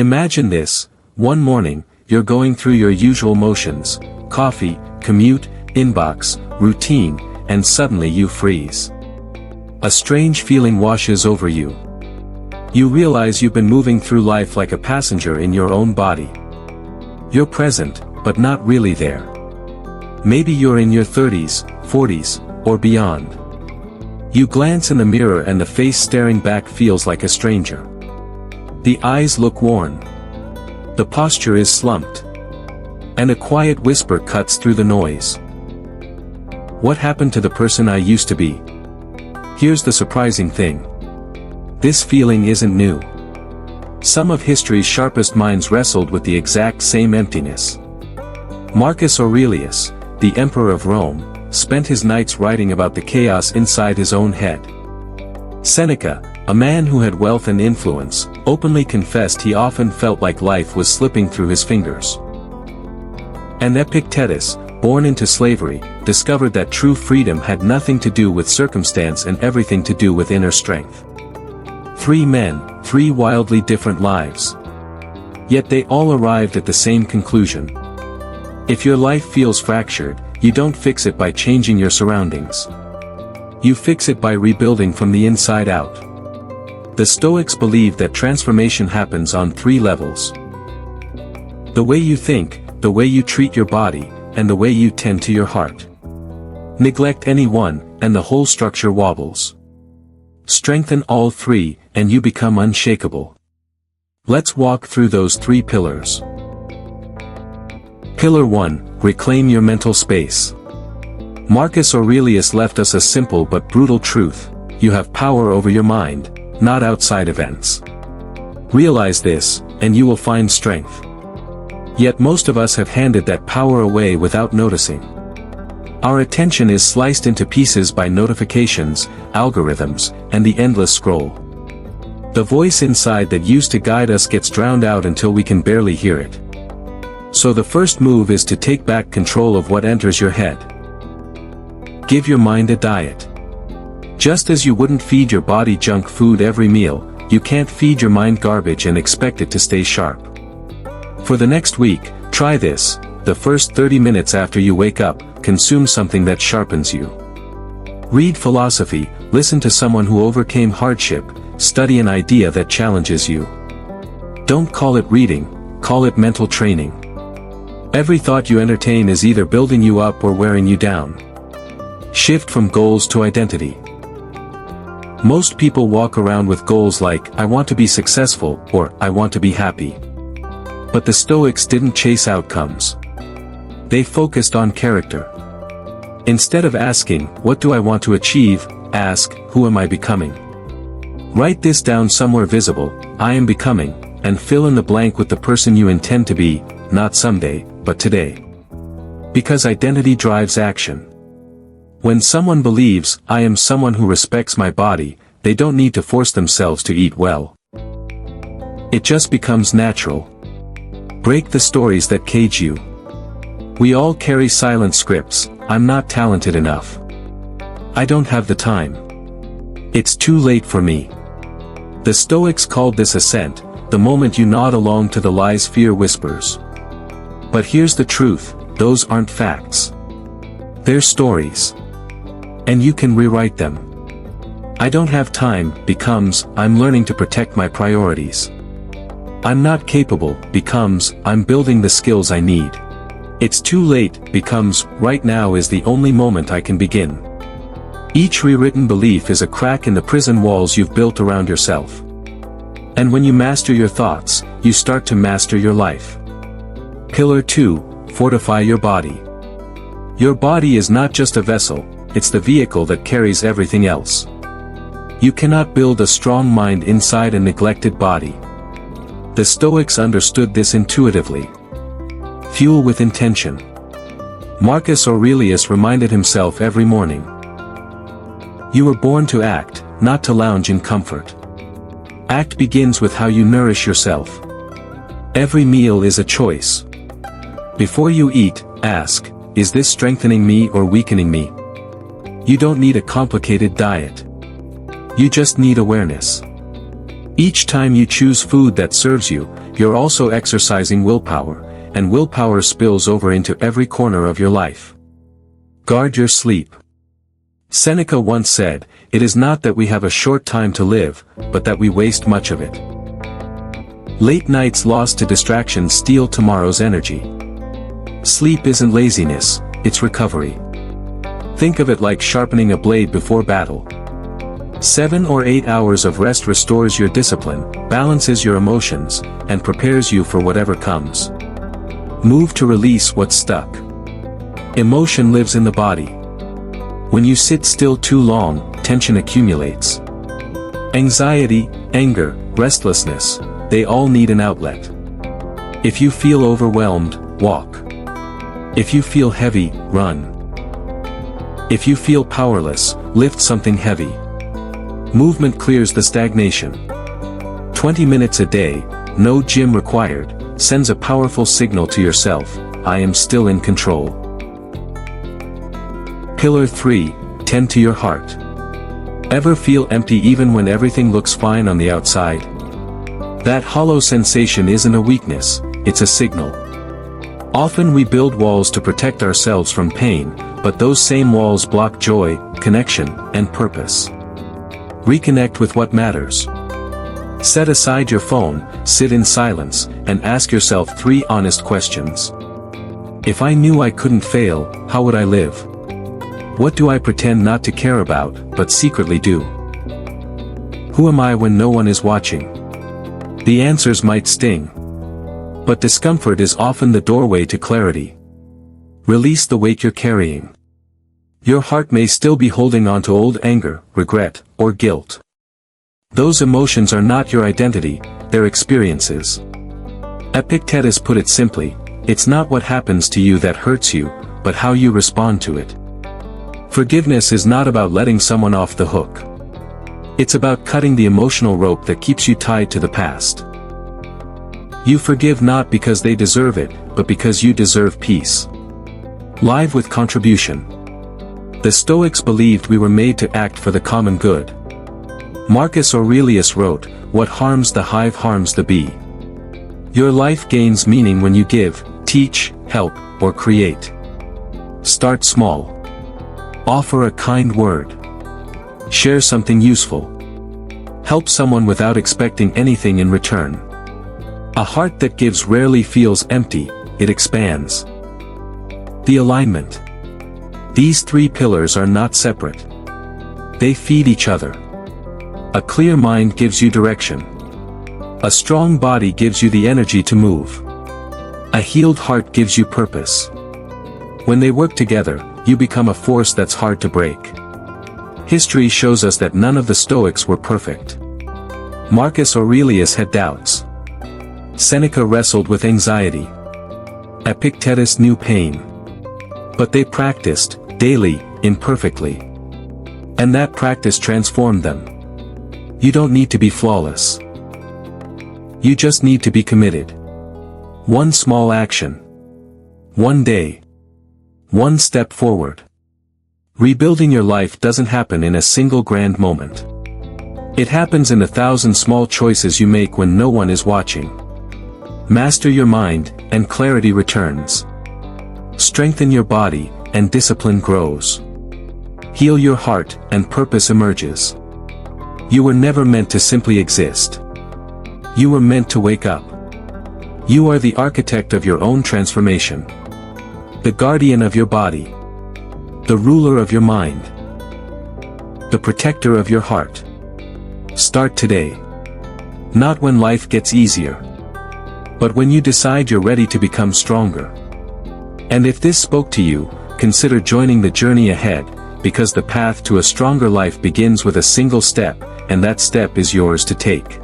Imagine this: one morning, you're going through your usual motions, coffee, commute, inbox, routine, and suddenly you freeze. A strange feeling washes over you. You realize you've been moving through life like a passenger in your own body. You're present, but not really there. Maybe you're in your 30s, 40s, or beyond. You glance in the mirror and the face staring back feels like a stranger. The eyes look worn. The posture is slumped. And a quiet whisper cuts through the noise. What happened to the person I used to be? Here's the surprising thing. This feeling isn't new. Some of history's sharpest minds wrestled with the exact same emptiness. Marcus Aurelius, the emperor of Rome, spent his nights writing about the chaos inside his own head. Seneca, a man who had wealth and influence, openly confessed he often felt like life was slipping through his fingers. And Epictetus, born into slavery, discovered that true freedom had nothing to do with circumstance and everything to do with inner strength. 3 men, 3 wildly different lives. Yet they all arrived at the same conclusion. If your life feels fractured, you don't fix it by changing your surroundings. You fix it by rebuilding from the inside out. The Stoics believed that transformation happens on 3 levels. The way you think, the way you treat your body, and the way you tend to your heart. Neglect any one, and the whole structure wobbles. Strengthen all 3, and you become unshakable. Let's walk through those 3 pillars. Pillar 1, reclaim your mental space. Marcus Aurelius left us a simple but brutal truth: you have power over your mind, not outside events. Realize this, and you will find strength. Yet most of us have handed that power away without noticing. Our attention is sliced into pieces by notifications, algorithms, and the endless scroll. The voice inside that used to guide us gets drowned out until we can barely hear it. So the first move is to take back control of what enters your head. Give your mind a diet. Just as you wouldn't feed your body junk food every meal, you can't feed your mind garbage and expect it to stay sharp. For the next week, try this: the first 30 minutes after you wake up, consume something that sharpens you. Read philosophy, listen to someone who overcame hardship, study an idea that challenges you. Don't call it reading, call it mental training. Every thought you entertain is either building you up or wearing you down. Shift from goals to identity. Most people walk around with goals like, I want to be successful, or I want to be happy. But the Stoics didn't chase outcomes. They focused on character. Instead of asking, what do I want to achieve, ask, who am I becoming? Write this down somewhere visible: I am becoming, and fill in the blank with the person you intend to be, not someday, but today. Because identity drives action. When someone believes, I am someone who respects my body, they don't need to force themselves to eat well. It just becomes natural. Break the stories that cage you. We all carry silent scripts: I'm not talented enough. I don't have the time. It's too late for me. The Stoics called this ascent, the moment you nod along to the lies fear whispers. But here's the truth: those aren't facts. They're stories. And you can rewrite them. I don't have time becomes, I'm learning to protect my priorities. I'm not capable becomes, I'm building the skills I need. It's too late becomes, right now is the only moment I can begin. Each rewritten belief is a crack in the prison walls you've built around yourself. And when you master your thoughts, you start to master your life. Pillar 2, fortify your body. Your body is not just a vessel, it's the vehicle that carries everything else. You cannot build a strong mind inside a neglected body. The Stoics understood this intuitively. Fuel with intention. Marcus Aurelius reminded himself every morning. You were born to act, not to lounge in comfort. Act begins with how you nourish yourself. Every meal is a choice. Before you eat, ask, is this strengthening me or weakening me? You don't need a complicated diet. You just need awareness. Each time you choose food that serves you, you're also exercising willpower, and willpower spills over into every corner of your life. Guard your sleep. Seneca once said, "It is not that we have a short time to live, but that we waste much of it." Late nights lost to distractions steal tomorrow's energy. Sleep isn't laziness, it's recovery. Think of it like sharpening a blade before battle. 7 or 8 hours of rest restores your discipline, balances your emotions, and prepares you for whatever comes. Move to release what's stuck. Emotion lives in the body. When you sit still too long, tension accumulates. Anxiety, anger, restlessness, they all need an outlet. If you feel overwhelmed, walk. If you feel heavy, run. If you feel powerless, lift something heavy. Movement clears the stagnation. 20 minutes a day, no gym required, sends a powerful signal to yourself, I am still in control. Pillar 3, tend to your heart. Ever feel empty even when everything looks fine on the outside? That hollow sensation isn't a weakness, it's a signal. Often we build walls to protect ourselves from pain, but those same walls block joy, connection, and purpose. Reconnect with what matters. Set aside your phone, sit in silence, and ask yourself 3 honest questions. If I knew I couldn't fail, how would I live? What do I pretend not to care about, but secretly do? Who am I when no one is watching? The answers might sting. But discomfort is often the doorway to clarity. Release the weight you're carrying. Your heart may still be holding on to old anger, regret, or guilt. Those emotions are not your identity, they're experiences. Epictetus put it simply, it's not what happens to you that hurts you, but how you respond to it. Forgiveness is not about letting someone off the hook. It's about cutting the emotional rope that keeps you tied to the past. You forgive not because they deserve it, but because you deserve peace. Live with contribution. The Stoics believed we were made to act for the common good. Marcus Aurelius wrote, "What harms the hive harms the bee." Your life gains meaning when you give, teach, help, or create. Start small. Offer a kind word. Share something useful. Help someone without expecting anything in return. A heart that gives rarely feels empty, it expands. The alignment. These 3 pillars are not separate. They feed each other. A clear mind gives you direction. A strong body gives you the energy to move. A healed heart gives you purpose. When they work together, you become a force that's hard to break. History shows us that none of the Stoics were perfect. Marcus Aurelius had doubts. Seneca wrestled with anxiety. Epictetus knew pain. But they practiced, daily, imperfectly. And that practice transformed them. You don't need to be flawless. You just need to be committed. One small action. One day. One step forward. Rebuilding your life doesn't happen in a single grand moment. It happens in 1,000 small choices you make when no one is watching. Master your mind, and clarity returns. Strengthen your body, and discipline grows. Heal your heart, and purpose emerges. You were never meant to simply exist. You were meant to wake up. You are the architect of your own transformation. The guardian of your body. The ruler of your mind. The protector of your heart. Start today. Not when life gets easier. But when you decide you're ready to become stronger. And if this spoke to you, consider joining the journey ahead, because the path to a stronger life begins with a single step, and that step is yours to take.